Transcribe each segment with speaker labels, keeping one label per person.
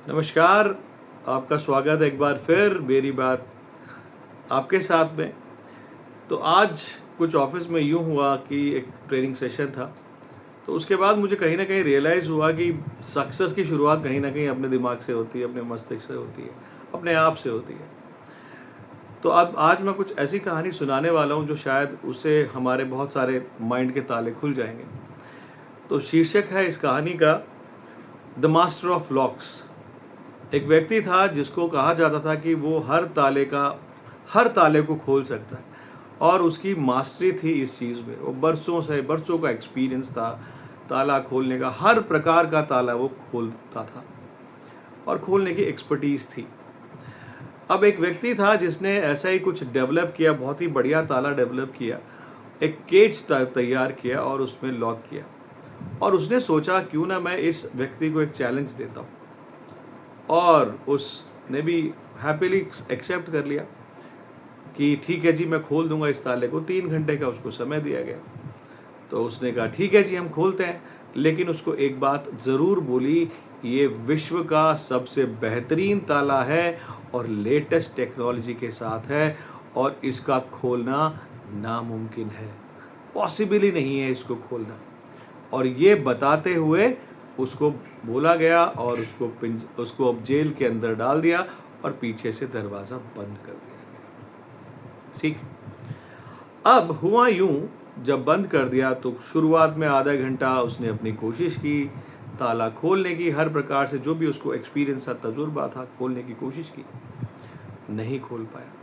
Speaker 1: नमस्कार। आपका स्वागत है एक बार फिर मेरी बात आपके साथ में। तो आज कुछ ऑफिस में यूँ हुआ कि एक ट्रेनिंग सेशन था, तो उसके बाद मुझे कहीं न कहीं रियलाइज़ हुआ कि सक्सेस की शुरुआत कहीं न कहीं अपने दिमाग से होती है, अपने मस्तिष्क से होती है, अपने आप से होती है। तो अब आज मैं कुछ ऐसी कहानी सुनाने वाला हूँ जो शायद उससे हमारे बहुत सारे माइंड के ताले खुल जाएँगे। तो शीर्षक है इस कहानी का द मास्टर ऑफ लॉक्स। एक व्यक्ति था जिसको कहा जाता था कि वो हर ताले को खोल सकता है और उसकी मास्टरी थी इस चीज़ में। वो बरसों का एक्सपीरियंस था ताला खोलने का, हर प्रकार का ताला वो खोलता था और खोलने की एक्सपर्टीज़ थी। अब एक व्यक्ति था जिसने ऐसा ही कुछ डेवलप किया, बहुत ही बढ़िया ताला डेवलप किया, एक केज तैयार किया और उसमें लॉक किया। और उसने सोचा क्यों ना मैं इस व्यक्ति को एक चैलेंज देता हूँ, और उसने भी हैप्पीली एक्सेप्ट कर लिया कि ठीक है जी, मैं खोल दूंगा इस ताले को। 3 घंटे का उसको समय दिया गया। तो उसने कहा ठीक है जी, हम खोलते हैं। लेकिन उसको एक बात ज़रूर बोली, ये विश्व का सबसे बेहतरीन ताला है और लेटेस्ट टेक्नोलॉजी के साथ है और इसका खोलना नामुमकिन है, पॉसिबल ही नहीं है इसको खोलना। और ये बताते हुए उसको बोला गया और उसको अब जेल के अंदर डाल दिया और पीछे से दरवाज़ा बंद कर दिया गया। ठीक। अब हुआ यूं, जब बंद कर दिया तो शुरुआत में आधा घंटा उसने अपनी कोशिश की ताला खोलने की, हर प्रकार से जो भी उसको एक्सपीरियंस था, तजुर्बा था, खोलने की कोशिश की, नहीं खोल पाया।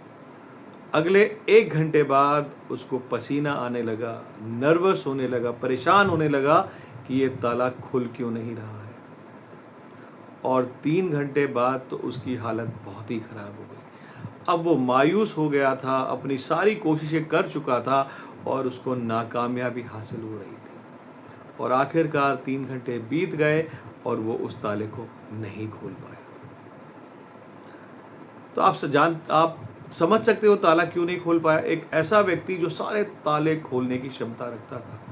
Speaker 1: अगले 1 घंटे बाद उसको पसीना आने लगा, नर्वस होने लगा, परेशान होने लगा कि ये ताला खुल क्यों नहीं रहा है। और 3 घंटे बाद तो उसकी हालत बहुत ही ख़राब हो गई। अब वो मायूस हो गया था, अपनी सारी कोशिशें कर चुका था और उसको नाकामयाबी हासिल हो रही थी। और आखिरकार 3 घंटे बीत गए और वो उस ताले को नहीं खोल पाया। तो आप समझ सकते हो ताला क्यों नहीं खोल पाया। एक ऐसा व्यक्ति जो सारे ताले खोलने की क्षमता रखता था।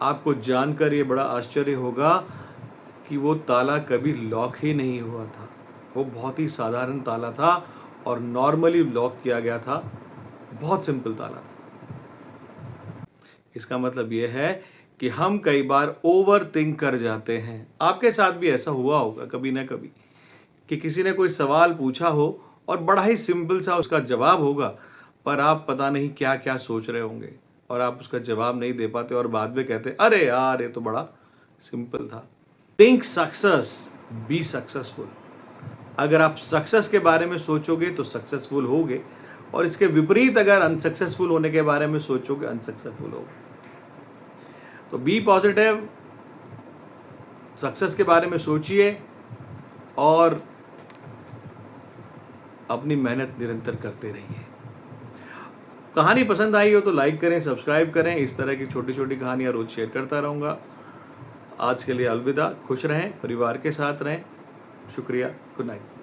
Speaker 1: आपको जानकर ये बड़ा आश्चर्य होगा कि वो ताला कभी लॉक ही नहीं हुआ था। वो बहुत ही साधारण ताला था और नॉर्मली लॉक किया गया था। बहुत सिंपल ताला था। इसका मतलब ये है कि हम कई बार ओवर थिंक कर जाते हैं। आपके साथ भी ऐसा हुआ होगा कभी ना कभी कि किसी ने कोई सवाल पूछा हो और बड़ा ही सिंपल सा उसका जवाब होगा, पर आप पता नहीं क्या क्या सोच रहे होंगे और आप उसका जवाब नहीं दे पाते और बाद में कहते अरे यार, ये तो बड़ा सिंपल था। Think success, be successful. अगर आप सक्सेस के बारे में सोचोगे तो सक्सेसफुल होगे, और इसके विपरीत अगर अनसक्सेसफुल होने के बारे में सोचोगे, अनसक्सेसफुल होगे। तो बी पॉजिटिव, सक्सेस के बारे में सोचिए और अपनी मेहनत निरंतर करते रहिए। कहानी पसंद आई हो तो लाइक करें, सब्सक्राइब करें। इस तरह की छोटी छोटी कहानियाँ रोज शेयर करता रहूँगा। आज के लिए अलविदा। खुश रहें, परिवार के साथ रहें। शुक्रिया। Good night.